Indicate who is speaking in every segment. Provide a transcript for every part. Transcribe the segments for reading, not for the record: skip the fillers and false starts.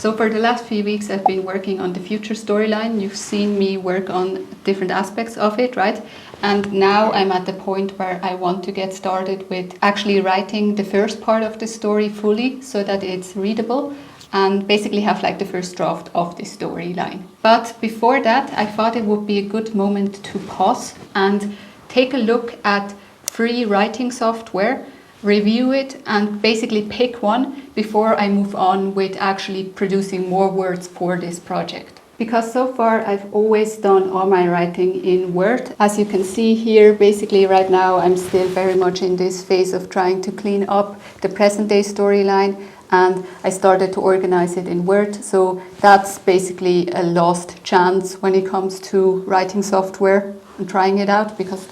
Speaker 1: So for the last few weeks I've been working on the future storyline. You've seen me work on different aspects of it, right? And now I'm at the point where I want to get started with actually writing the first part of the story fully so that it's readable and basically have like the first draft of the storyline. But before that, I thought it would be a good moment to pause and take a look at free writing software, review it, and basically pick one before I move on with actually producing more words for this project. Because so far I've always done all my writing in Word. As you can see here, basically right now I'm still very much in this phase of trying to clean up the present day storyline, and I started to organize it in Word. So that's basically a lost chance when it comes to writing software and trying it out, because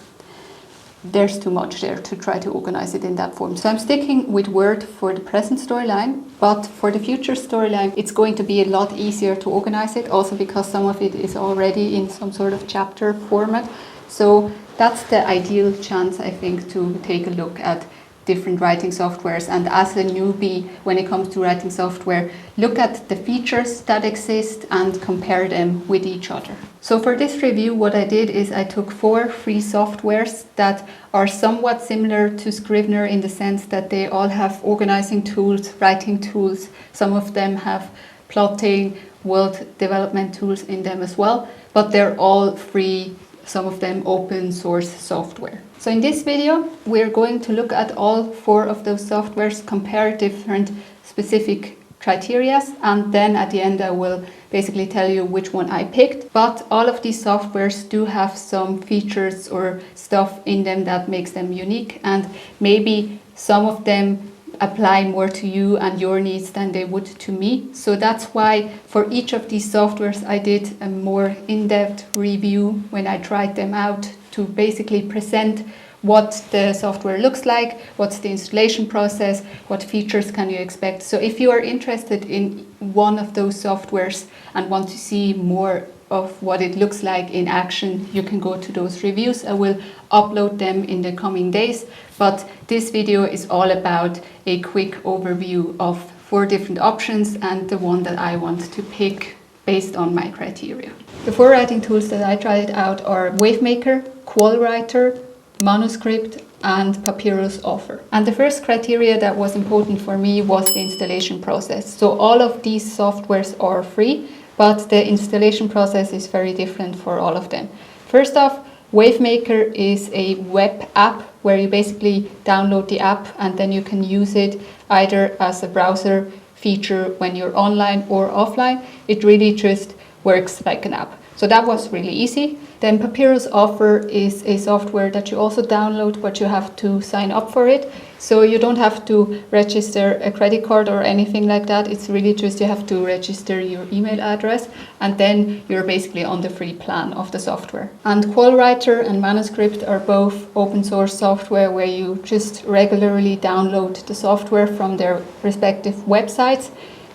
Speaker 1: there's too much there to try to organize it in that form. So I'm sticking with Word for the present storyline, but for the future storyline, it's going to be a lot easier to organize it, also because some of it is already in some sort of chapter format. So that's the ideal chance, I think, to take a look at different writing softwares. And as a newbie, when it comes to writing software, look at the features that exist and compare them with each other. So for this review, what I did is I took 4 free softwares that are somewhat similar to Scrivener in the sense that they all have organizing tools, writing tools. Some of them have plotting, world development tools in them as well, but they're all free, some of them open source software. So in this video, we're going to look at all 4 of those softwares, compare different specific criteria, and then at the end I will basically tell you which one I picked. But all of these softwares do have some features or stuff in them that makes them unique, and maybe some of them apply more to you and your needs than they would to me. So that's why for each of these softwares I did a more in-depth review when I tried them out, to basically present what the software looks like, what's the installation process, what features can you expect. So if you are interested in one of those softwares and want to see more of what it looks like in action, you can go to those reviews. I will upload them in the coming days, but this video is all about a quick overview of 4 different options and the one that I want to pick based on my criteria. The 4 writing tools that I tried out are Wavemaker, Quoll Writer, Manuskript, and Papyrus Author. And the first criteria that was important for me was the installation process. So all of these softwares are free, but the installation process is very different for all of them. First off, Wavemaker is a web app where you basically download the app and then you can use it either as a browser feature when you're online or offline. It really just works like an app. So that was really easy. Then Papyrus Author is a software that you also download, but you have to sign up for it. So you don't have to register a credit card or anything like that. It's really just you have to register your email address, and then you're basically on the free plan of the software. And Quoll Writer and Manuskript are both open source software where you just regularly download the software from their respective websites.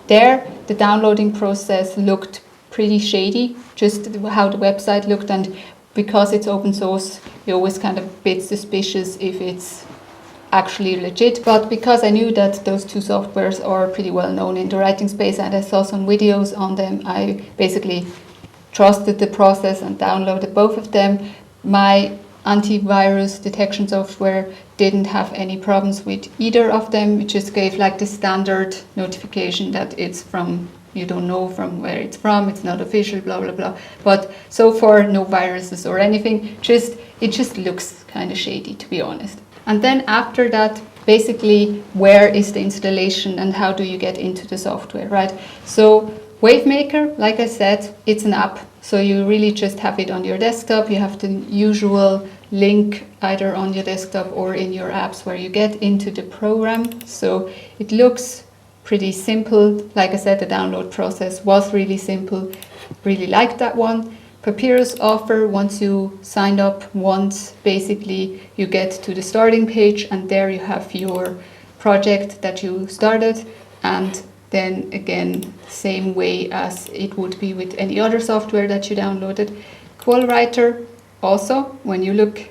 Speaker 1: There, the downloading process looked pretty shady, just how the website looked, and because it's open source, you're always kind of a bit suspicious if it's actually legit. But because I knew that those 2 softwares are pretty well known in the writing space and I saw some videos on them, I basically trusted the process and downloaded both of them. My antivirus detection software didn't have any problems with either of them. It just gave like the standard notification that it's from, you don't know from where it's from, it's not official, blah, blah, blah. But so far, no viruses or anything. It just looks kind of shady, to be honest. And then after that, basically, where is the installation and how do you get into the software, right? So Wavemaker, like I said, it's an app. So you really just have it on your desktop. You have the usual link either on your desktop or in your apps where you get into the program. So it looks pretty simple. Like I said, the download process was really simple. Really liked that one. Papyrus Author, once you signed up once, basically you get to the starting page and there you have your project that you started, and then again, same way as it would be with any other software that you downloaded. Quoll Writer, also, when you look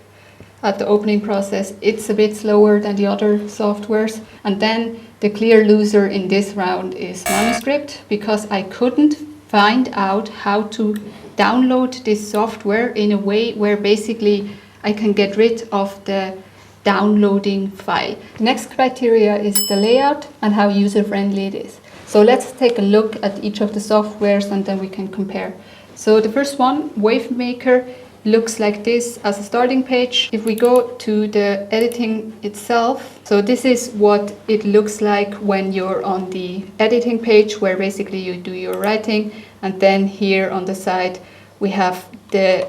Speaker 1: at the opening process, it's a bit slower than the other softwares. And then the clear loser in this round is Manuskript, because I couldn't find out how to download this software in a way where basically I can get rid of the downloading file. The next criteria is the layout and how user-friendly it is. So let's take a look at each of the softwares and then we can compare. So the first one, Wavemaker, looks like this as a starting page. If we go to the editing itself, so this is what it looks like when you're on the editing page, where basically you do your writing, and then here on the side we have the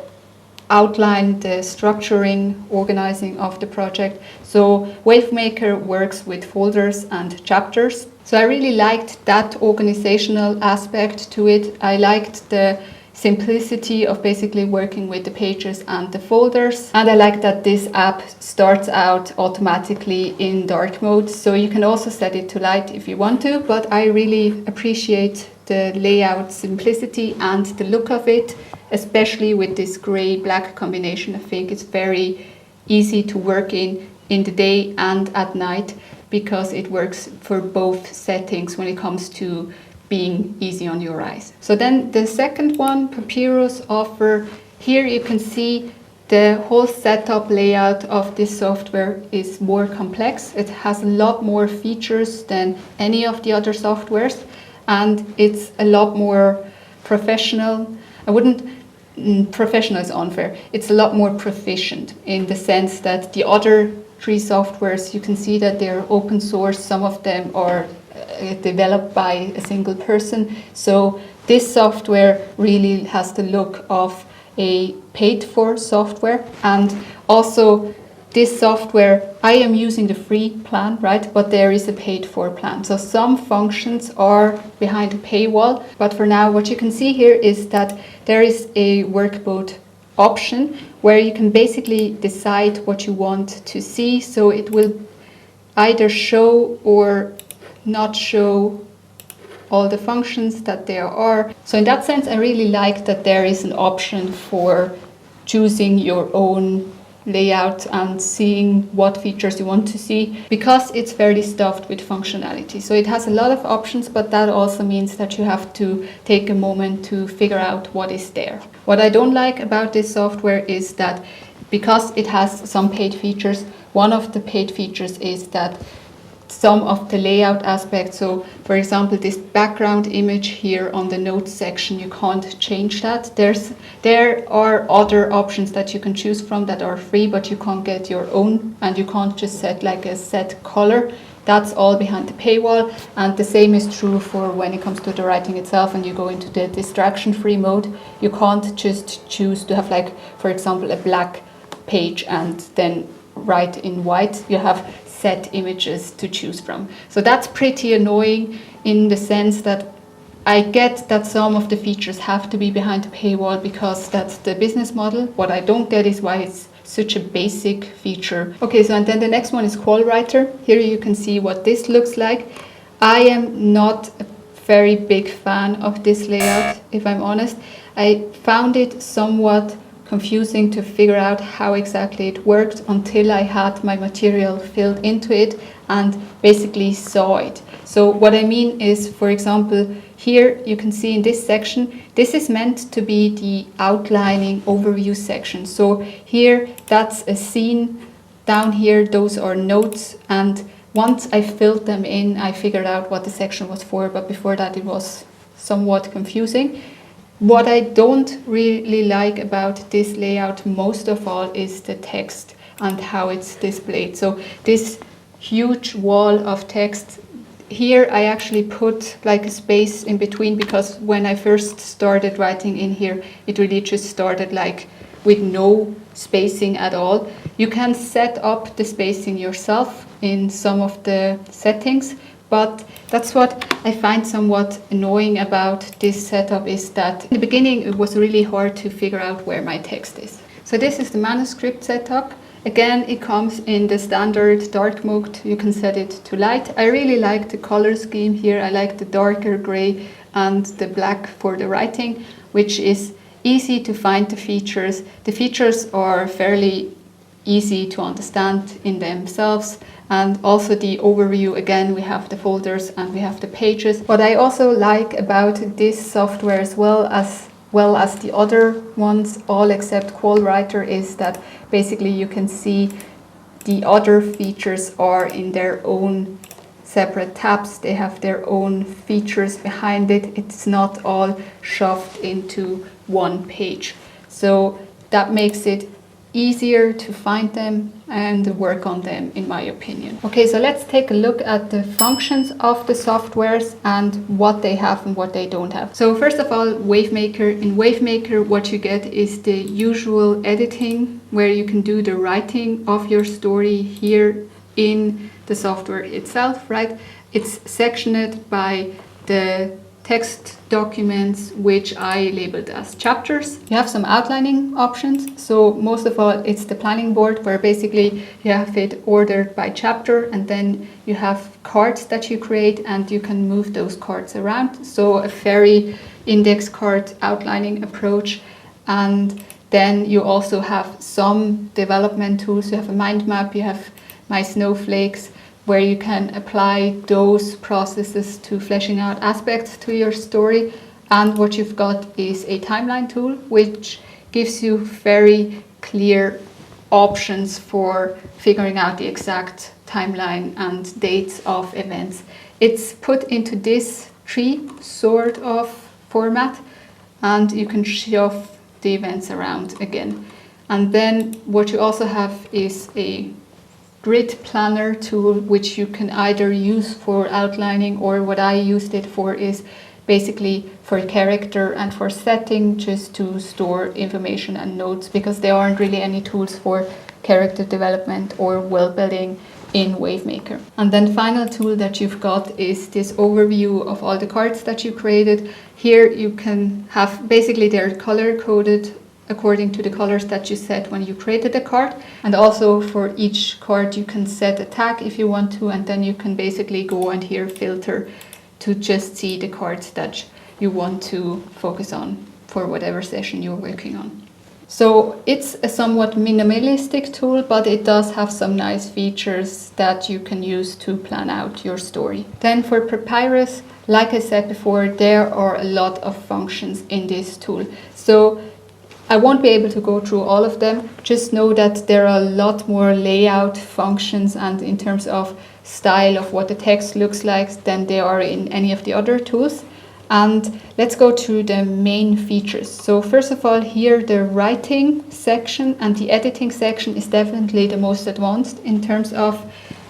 Speaker 1: outline, the structuring, organizing of the project. So Wavemaker works with folders and chapters. So I really liked that organizational aspect to it. I liked the simplicity of basically working with the pages and the folders. And I like that this app starts out automatically in dark mode. So you can also set it to light if you want to, but I really appreciate the layout simplicity and the look of it, especially with this gray-black combination. I think it's very easy to work in the day and at night, because it works for both settings when it comes to being easy on your eyes. So then the second one, Papyrus Author, here you can see the whole setup layout of this software is more complex. It has a lot more features than any of the other softwares, and it's a lot more professional. Professional is unfair. It's a lot more proficient in the sense that the other three softwares, you can see that they're open source. Some of them are developed by a single person. So this software really has the look of a paid-for software. And also this software, I am using the free plan, right? But there is a paid-for plan. So some functions are behind a paywall. But for now, what you can see here is that there is a workboat option where you can basically decide what you want to see. So it will either show or not show all the functions that there are. So in that sense, I really like that there is an option for choosing your own layout and seeing what features you want to see, because it's fairly stuffed with functionality. So it has a lot of options, but that also means that you have to take a moment to figure out what is there. What I don't like about this software is that because it has some paid features, one of the paid features is that some of the layout aspects, so for example this background image here on the notes section, you can't change that. There are other options that you can choose from that are free, but you can't get your own, and you can't just set like a set color. That's all behind the paywall, and the same is true for when it comes to the writing itself. And you go into the distraction-free mode, you can't just choose to have, like, for example, a black page and then write in white. You have set images to choose from. So that's pretty annoying in the sense that I get that some of the features have to be behind the paywall because that's the business model. What I don't get is why it's such a basic feature. Okay, so and then the next one is Quoll Writer. Here you can see what this looks like. I am not a very big fan of this layout, if I'm honest. I found it somewhat confusing to figure out how exactly it worked until I had my material filled into it and basically saw it. So what I mean is, for example, here you can see in this section, this is meant to be the outlining overview section. So here that's a scene, down here those are notes, and once I filled them in, I figured out what the section was for, but before that it was somewhat confusing. What I don't really like about this layout most of all is the text and how it's displayed. So this huge wall of text, here I actually put like a space in between, because when I first started writing in here, it really just started like with no spacing at all. You can set up the spacing yourself in some of the settings, but that's what I find somewhat annoying about this setup, is that in the beginning it was really hard to figure out where my text is. So this is the Manuskript setup. Again, it comes in the standard dark mode. You can set it to light. I really like the color scheme here. I like the darker gray and the black for the writing, which is easy to find the features. The features are fairly easy to understand in themselves. And also the overview, again, we have the folders and we have the pages. What I also like about this software as well as the other ones, all except Quoll Writer, is that basically you can see the other features are in their own separate tabs. They have their own features behind it. It's not all shoved into one page. So that makes it easier to find them and work on them, in my opinion. Okay, so let's take a look at the functions of the softwares and what they have and what they don't have. So first of all, Wavemaker. In Wavemaker, what you get is the usual editing, where you can do the writing of your story here in the software itself, right? It's sectioned by the text documents, which I labeled as chapters. You have some outlining options. So most of all, it's the planning board, where basically you have it ordered by chapter, and then you have cards that you create and you can move those cards around. So a very index card outlining approach. And then you also have some development tools. You have a mind map, you have My Snowflakes, where you can apply those processes to fleshing out aspects to your story. And what you've got is a timeline tool, which gives you very clear options for figuring out the exact timeline and dates of events. It's put into this tree sort of format, and you can shove the events around again. And then what you also have is a grid planner tool, which you can either use for outlining, or what I used it for is basically for character and for setting, just to store information and notes, because there aren't really any tools for character development or world building in Wavemaker. And then the final tool that you've got is this overview of all the cards that you created. Here you can have, basically they're color coded according to the colors that you set when you created the card. And also for each card you can set a tag if you want to, and then you can basically go and here filter to just see the cards that you want to focus on for whatever session you're working on. So it's a somewhat minimalistic tool, but it does have some nice features that you can use to plan out your story. Then for Papyrus, like I said before, there are a lot of functions in this tool. So I won't be able to go through all of them. Just know that there are a lot more layout functions and in terms of style of what the text looks like than there are in any of the other tools. And let's go through the main features. So first of all, here the writing section and the editing section is definitely the most advanced in terms of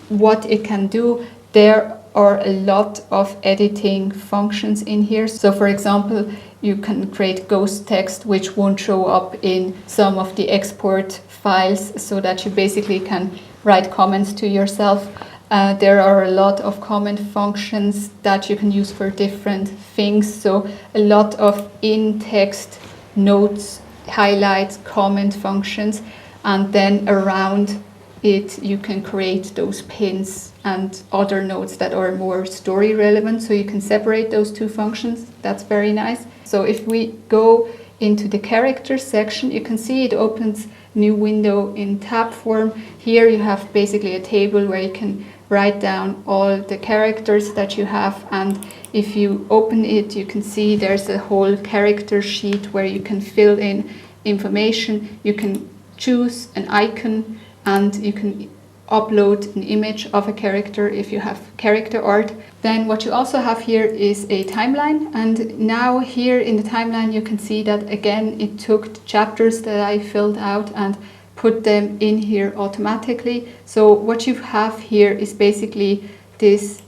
Speaker 1: what it can do. There are a lot of editing functions in here. So for example, you can create ghost text which won't show up in some of the export files, so that you basically can write comments to yourself. There are a lot of comment functions that you can use for different things. So a lot of in-text notes, highlights, comment functions, and then around it you can create those pins and other notes that are more story relevant, so you can separate those two functions. That's very nice. So if we go into the character section, you can see it opens new window in tab form. Here you have basically a table where you can write down all the characters that you have, and if you open it you can see there's a whole character sheet where you can fill in information. You can choose an icon and you can upload an image of a character if you have character art. Then what you also have here is a timeline, and now here in the timeline you can see that again it took the chapters that I filled out and put them in here automatically. So what you have here is basically this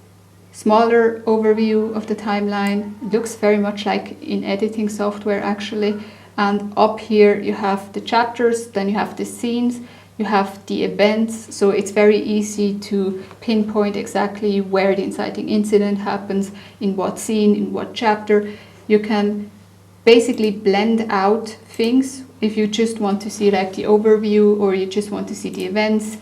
Speaker 1: smaller overview of the timeline. It looks very much like in editing software actually, and up here you have the chapters, then you have the scenes, you have the events, so it's very easy to pinpoint exactly where the inciting incident happens, in what scene, in what chapter. You can basically blend out things if you just want to see like the overview or you just want to see the events.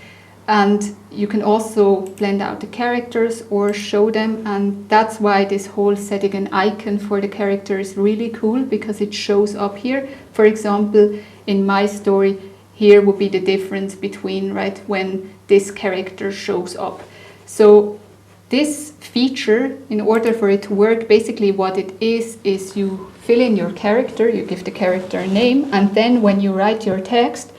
Speaker 1: And you can also blend out the characters or show them, and that's why this whole setting an icon for the character is really cool, because it shows up here. For example, in my story, here would be the difference between, right, when this character shows up. So this feature, in order for it to work, basically what it is you fill in your character, you give the character a name, and then when you write your text,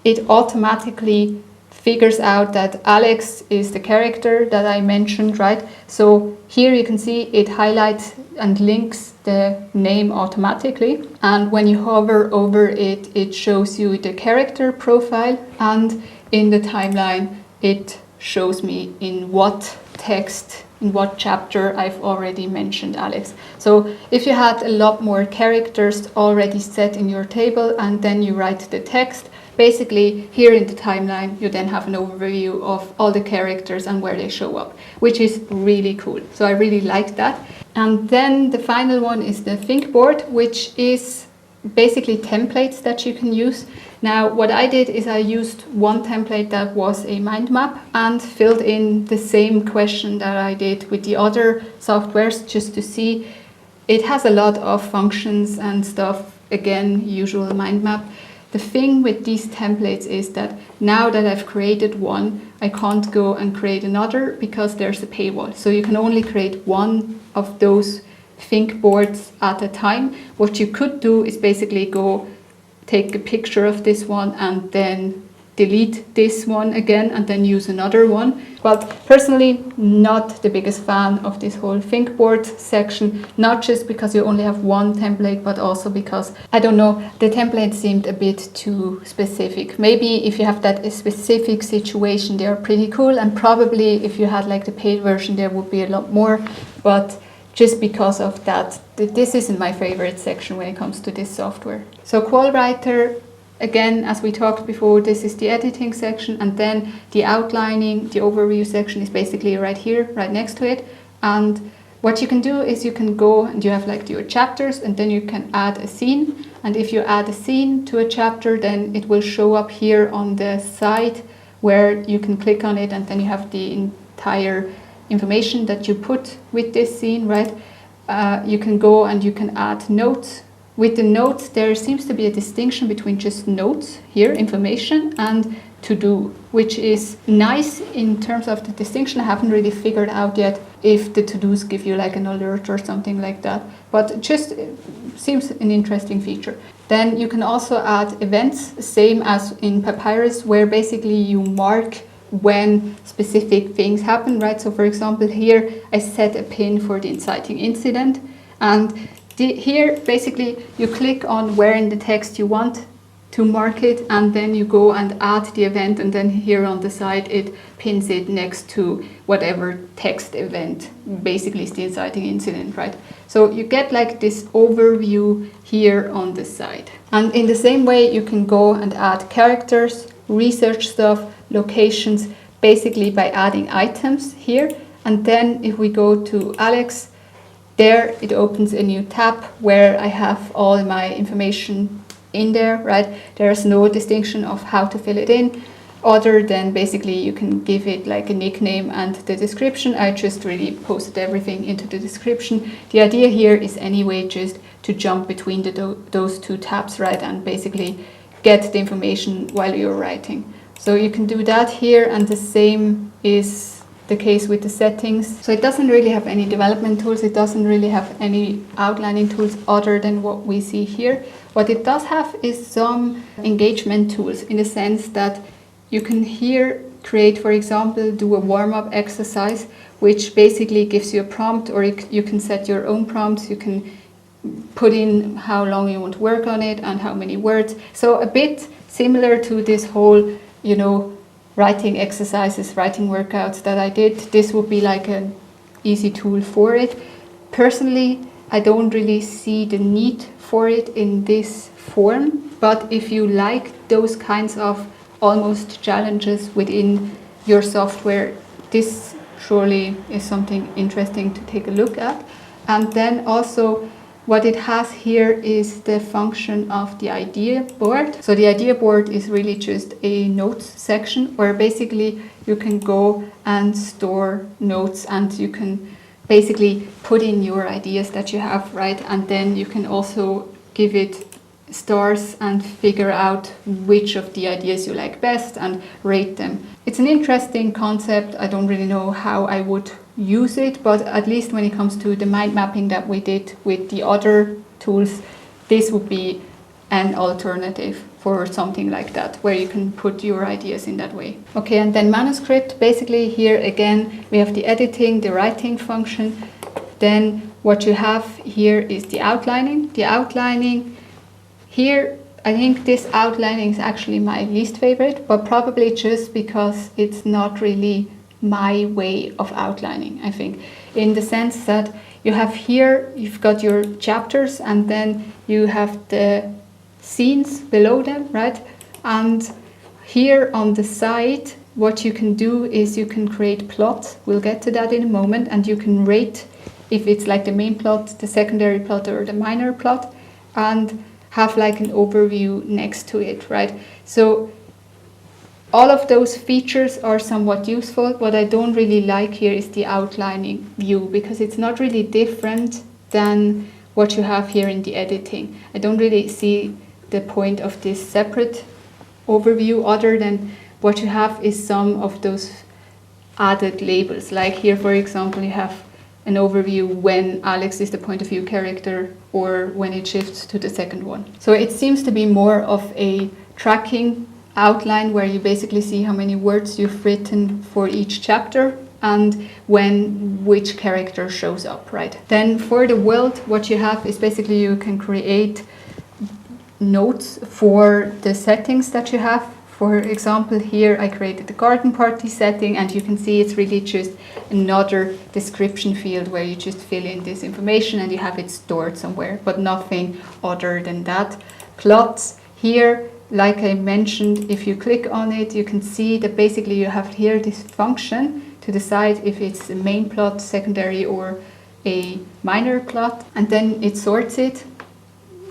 Speaker 1: it automatically figures out that Alex is the character that I mentioned, right? So here you can see it highlights and links the name automatically. And when you hover over it, it shows you the character profile, and in the timeline, it shows me in what text, in what chapter I've already mentioned Alex. So if you had a lot more characters already set in your table and then you write the text, basically here in the timeline you then have an overview of all the characters and where they show up, which is really cool. So I really like that. And then the final one is the think board, which is basically templates that you can use. Now what I did is I used one template that was a mind map and filled in the same question that I did with the other softwares, just to see. It has a lot of functions and stuff, again, usual mind map. The thing with these templates is that now that I've created one, I can't go and create another because there's a paywall. So you can only create one of those think boards at a time. What you could do is basically go take a picture of this one and then delete this one again and then use another one. But personally, not the biggest fan of this whole think board section, not just because you only have one template, but also because, I don't know, the template seemed a bit too specific. Maybe if you have that specific situation, they are pretty cool, and probably if you had like the paid version, there would be a lot more, but just because of that, this isn't my favorite section when it comes to this software. So Quoll Writer, again, as we talked before, this is the editing section, and then the outlining, the overview section is basically right here, right next to it. And what you can do is you can go and you have like your chapters, and then you can add a scene. And if you add a scene to a chapter, then it will show up here on the side where you can click on it, and then you have the entire information that you put with this scene, right? You can go and you can add notes. With the notes, there seems to be a distinction between just notes here, information, and to do, which is nice in terms of the distinction. I haven't really figured out yet if the to-dos give you like an alert or something like that, but just seems an interesting feature. Then you can also add events, same as in Papyrus, where basically you mark when specific things happen, right? So for example, here I set a pin for the inciting incident, and here basically you click on where in the text you want to mark it, and then you go and add the event, and then here on the side it pins it next to whatever text event basically is the inciting incident, right? So you get like this overview here on the side. And in the same way you can go and add characters, research stuff, locations, basically by adding items here. And then if we go to Alex, there it opens a new tab where I have all my information in there, right? There's no distinction of how to fill it in, other than basically you can give it like a nickname and the description. I just really posted everything into the description. The idea here is anyway just to jump between those two tabs, right? And basically get the information while you're writing. So you can do that here, and the same is the case with the settings. So it doesn't really have any development tools, it doesn't really have any outlining tools other than what we see here. What it does have is some engagement tools, in the sense that you can here create, for example, do a warm-up exercise, which basically gives you a prompt, or you can set your own prompts. You can put in how long you want to work on it and how many words. So a bit similar to this whole, you know, writing exercises, writing workouts that I did. This would be like an easy tool for it. Personally, I don't really see the need for it in this form, but if you like those kinds of almost challenges within your software, this surely is something interesting to take a look at. And then also what it has here is the function of the idea board. So the idea board is really just a notes section where basically you can go and store notes, and you can basically put in your ideas that you have, right? And then you can also give it stars and figure out which of the ideas you like best and rate them. It's an interesting concept. I don't really know how I would use it, but at least when it comes to the mind mapping that we did with the other tools, this would be an alternative for something like that, where you can put your ideas in that way. Okay, and then Manuscript, basically here again, we have the editing, the writing function. Then what you have here is the outlining. The outlining here, I think this outlining is actually my least favorite, but probably just because it's not really my way of outlining, I think. In the sense that you have here, you've got your chapters and then you have the scenes below them, right? And here on the side, what you can do is you can create plots. We'll get to that in a moment, and you can rate if it's like the main plot, the secondary plot, or the minor plot, and have like an overview next to it, right? So all of those features are somewhat useful. What I don't really like here is the outlining view, because it's not really different than what you have here in the editing. I don't really see the point of this separate overview, other than what you have is some of those added labels. Like here, for example, you have an overview when Alex is the point of view character, or when it shifts to the second one. So it seems to be more of a tracking outline, where you basically see how many words you've written for each chapter and when which character shows up, right? Then for the world, what you have is basically you can create notes for the settings that you have. For example, here I created the garden party setting, and you can see it's really just another description field where you just fill in this information and you have it stored somewhere, but nothing other than that. Plots here, like I mentioned, if you click on it, you can see that basically you have here this function to decide if it's a main plot, secondary, or a minor plot, and then it sorts it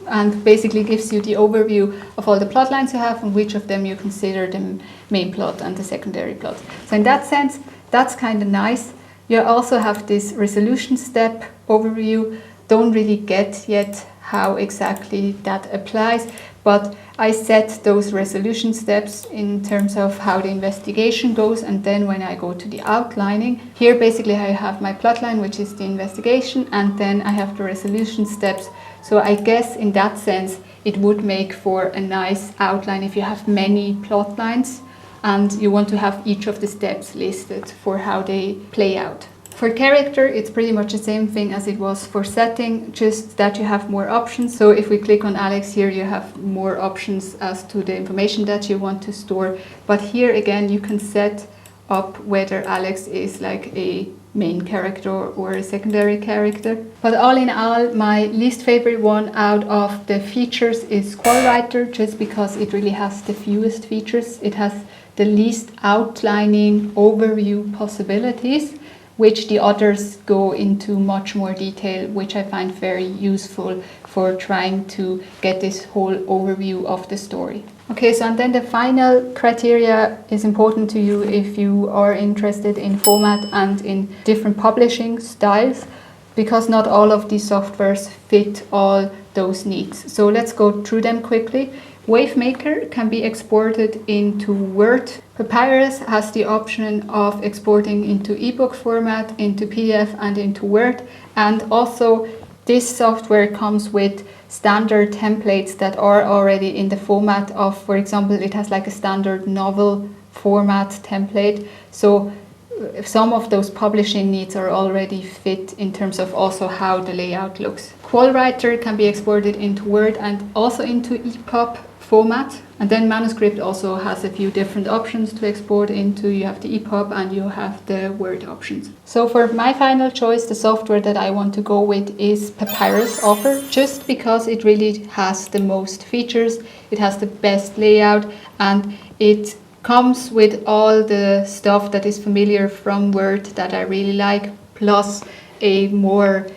Speaker 1: and basically gives you the overview of all the plot lines you have and which of them you consider the main plot and the secondary plot. So in that sense, that's kind of nice. You also have this resolution step overview. Don't really get yet how exactly that applies, but I set those resolution steps in terms of how the investigation goes, and then when I go to the outlining, here basically I have my plotline, which is the investigation, and then I have the resolution steps. So I guess in that sense it would make for a nice outline if you have many plot lines and you want to have each of the steps listed for how they play out. For character, it's pretty much the same thing as it was for setting, just that you have more options. So if we click on Alex here, you have more options as to the information that you want to store. But here again, you can set up whether Alex is like a main character or a secondary character. But all in all, my least favorite one out of the features is Quoll Writer, just because it really has the fewest features. It has the least outlining overview possibilities, which the others go into much more detail, which I find very useful for trying to get this whole overview of the story. Okay, so and then the final criteria is important to you if you are interested in format and in different publishing styles, because not all of these softwares fit all those needs. So let's go through them quickly. Wavemaker can be exported into Word. Papyrus has the option of exporting into ebook format, into PDF, and into Word. And also, this software comes with standard templates that are already in the format of, for example, it has like a standard novel format template. So some of those publishing needs are already fit in terms of also how the layout looks. Quoll Writer can be exported into Word and also into EPUB format. And then Manuscript also has a few different options to export into. You have the EPUB and you have the Word options. So for my final choice, the software that I want to go with is Papyrus Author, just because it really has the most features, it has the best layout, and it comes with all the stuff that is familiar from Word that I really like, plus a more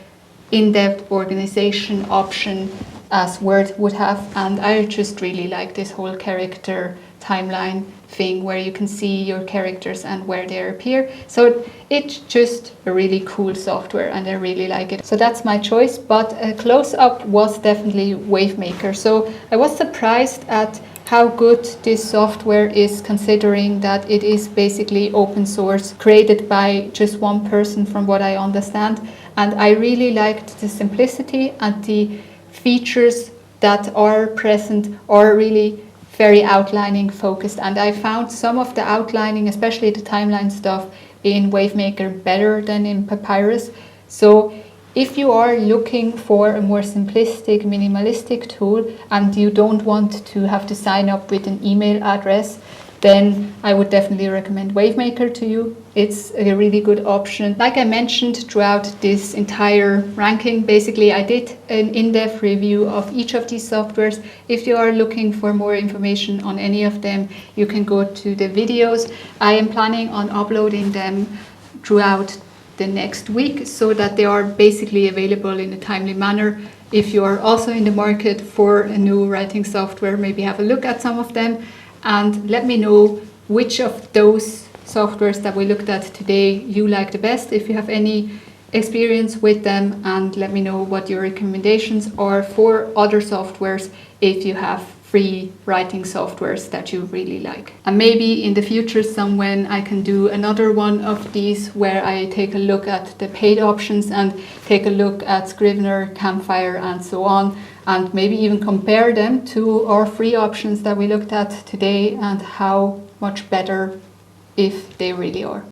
Speaker 1: in-depth organization option as Word would have. And I just really like this whole character timeline thing where you can see your characters and where they appear. So it's just a really cool software and I really like it. So that's my choice, but a close-up was definitely Wavemaker. So I was surprised at how good this software is, considering that it is basically open source, created by just one person from what I understand. And I really liked the simplicity and the features that are present are really very outlining focused. And I found some of the outlining, especially the timeline stuff, in Wavemaker better than in Papyrus. So if you are looking for a more simplistic, minimalistic tool and you don't want to have to sign up with an email address, then I would definitely recommend Wavemaker to you. It's a really good option. Like I mentioned throughout this entire ranking, basically I did an in-depth review of each of these softwares. If you are looking for more information on any of them, you can go to the videos. I am planning on uploading them throughout the next week so that they are basically available in a timely manner. If you are also in the market for a new writing software, maybe have a look at some of them and let me know which of those softwares that we looked at today you like the best, if you have any experience with them, and let me know what your recommendations are for other softwares if you have free writing softwares that you really like. And maybe in the future somewhen I can do another one of these where I take a look at the paid options and take a look at Scrivener, Campfire and so on, and maybe even compare them to our free options that we looked at today and how much better if they really are.